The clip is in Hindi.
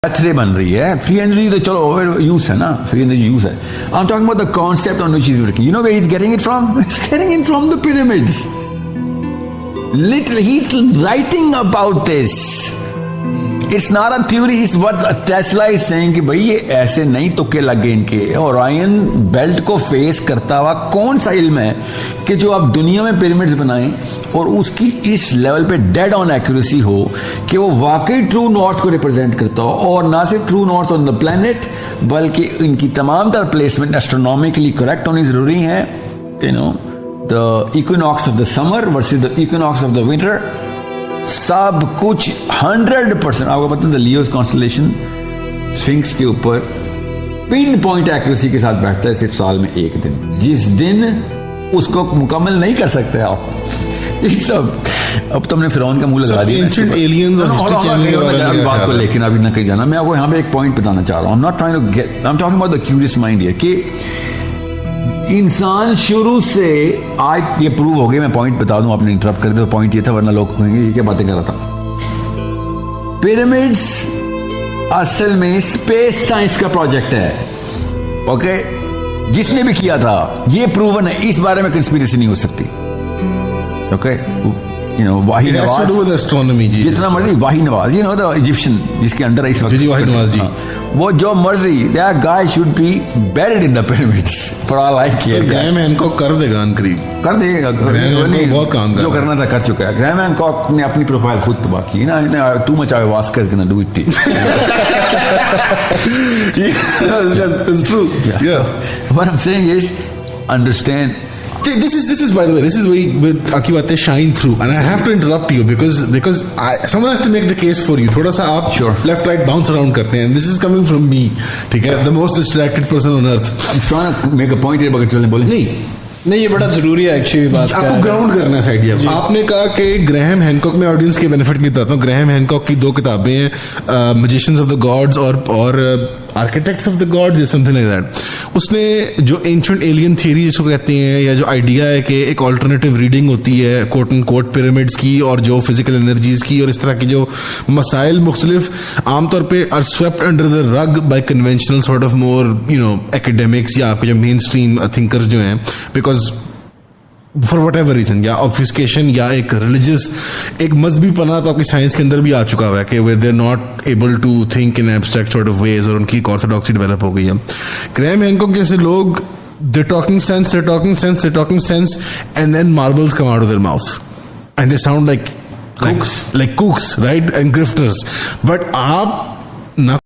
पत्थरे बन रही है. फ्री एनर्जी तो चलो यूज है ना, फ्री एनर्जी यूज है. I am talking about the concept on which he is working. You know where he is getting it from? He is getting it from the pyramids. Literally, he's writing about this. It's not a theory. It's what Tesla is saying कि भाई ये ऐसे नहीं तुक्के लग गए इनके. ओरायन बेल्ट को फेस करता हुआ कौन सा इल्म है कि जो आप दुनिया में पिरामिड्स बनाएं और उसकी इस लेवल पे डेड ऑन एक्यूरेसी हो कि वो वाकई ट्रू नॉर्थ को रिप्रेजेंट करता हो, और ना सिर्फ true north on the planet बल्कि इनकी तमाम तर प्लेसमेंट एस्ट्रोनॉमिकली करेक्ट होनी जरूरी है. You know, the equinox of the summer versus the equinox of the winter, सब कुछ 100%. आपको पता है लियोस कॉन्स्टलेशन स्फिंक्स के ऊपर पिन पॉइंट एक्यूरेसी के साथ बैठता है सिर्फ साल में एक दिन. जिस दिन उसको मुकम्मल नहीं कर सकते आप. अब तुमने फिरौन का मुंह लगा दिया बात को, लेकिन अभी ना कहीं जाना. मैं आपको यहाँ पे एक पॉइंट बताना चाह रहा हूँ. Not trying to get, I am talking about the curious mind here कि इंसान शुरू से, आज ये प्रूव हो गया. मैं पॉइंट बता दूं, आपने इंटरप्ट कर दिया. पॉइंट ये था, वरना लोग कहेंगे ये क्या बातें कर रहा था. पिरामिड्स असल में स्पेस साइंस का प्रोजेक्ट है. ओके, जिसने भी किया था ये प्रूवन है. इस बारे में कंस्पिरेसी नहीं हो सकती. Okay, you know Zahi Hawass, astronomy ji, जितना मर्जी Zahi Hawass, you know the Egyptian जिसके अंडर इस वक्त वाही नवाज जी, वो जो मर्जी, that guy should be buried in the pyramids for all I care. Graham Hancock कर देगा अनकरीब, कर देगा. बहुत काम जो करना था कर चुका है. ग्रैहम हैनकॉक ने अपनी प्रोफाइल खुद तबाह की ना. Too much ayahuasca is gonna do it to you. That's true. Yeah. What I'm saying is, understand. This is by the way, this is where with आपकी बातें shine through, and I have to interrupt you because someone has to make the case for you. थोड़ा सा आप left right bounce around करते हैं, and this is coming from me. ठीक है, the most distracted person on earth. I'm trying to make a point here, बगैर चलने बोले नहीं, ये बड़ा जरूरी है एक्चुअली बात. आपको ग्राउंड करना है आइडिया. आपने कहा कि ग्रैहम हैनकॉक में, ऑडियंस के बेनिफिट की बताता हूँ. ग्रैहम हैनकॉक की 2 किताबें हैं, मैजिशियंस ऑफ द गॉड्स और आर्किटेक्ट्स ऑफ द गॉड्स या समथिंग लाइक दैट. उसने जो एंशिएंट एलियन थ्योरी जिसको कहते हैं, या जो आइडिया है कि एक ऑल्टरनेटिव रीडिंग होती है कोट एंड कोट पिरामिड्स की और जो फिजिकल एनर्जीज की, और इस तरह की जो मसाइल मुख्तलिफ आमतौर पे are swept under the rug by conventional sort of more academics या आपके जो मेन स्ट्रीम थिंकर्स जो हैं, because for whatever reason, या ऑब्फ्यूस्केशन या एक रिलीजियस, एक मजहबी पना तो आपकी साइंस के अंदर भी आ चुका हुआ है कि where they are not able to think in abstract sort of ways, और उनकी एक ऑर्थोडॉक्सी डेवलप हो गई है. ग्रैहम हैनकॉक जैसे लोग, they're talking sense, and then marbles come out of their mouth and they sound like kooks, right, and grifters. But आप ना